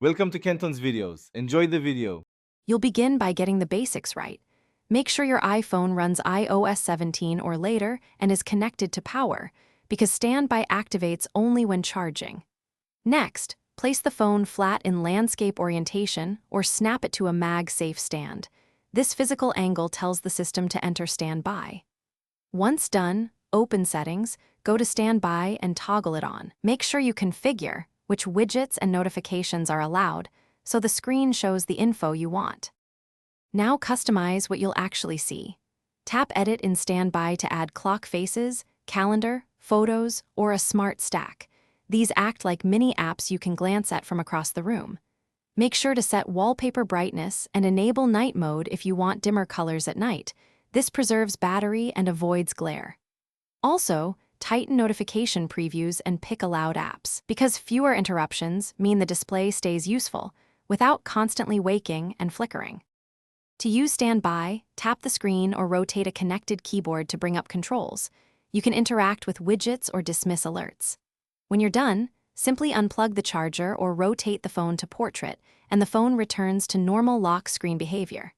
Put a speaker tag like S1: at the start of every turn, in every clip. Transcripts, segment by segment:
S1: Welcome to Kenton's videos. Enjoy the video.
S2: You'll begin by getting the basics right. Make sure your iPhone runs iOS 17 or later and is connected to power, because standby activates only when charging. Next, place the phone flat in landscape orientation or snap it to a mag-safe stand. This physical angle tells the system to enter standby. Once done, open Settings, go to Standby and toggle it on. Make sure you configure which widgets and notifications are allowed, so the screen shows the info you want. Now customize what you'll actually see. Tap Edit in Standby to add clock faces, calendar, photos, or a smart stack. These act like mini apps you can glance at from across the room. Make sure to set wallpaper brightness and enable night mode if you want dimmer colors at night. This preserves battery and avoids glare. Also, tighten notification previews and pick allowed apps, because fewer interruptions mean the display stays useful without constantly waking and flickering. To use Standby, tap the screen or rotate a connected keyboard to bring up controls. You can interact with widgets or dismiss alerts. When you're done, simply unplug the charger or rotate the phone to portrait, and the phone returns to normal lock screen behavior.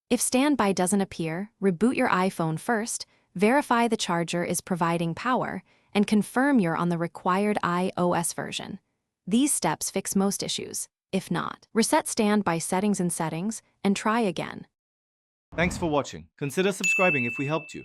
S2: If Standby doesn't appear, reboot your iPhone first, verify the charger is providing power, and confirm you're on the required iOS version. These steps fix most issues. If not, reset Standby settings in Settings and try again.
S1: Thanks for watching. Consider subscribing if we helped you.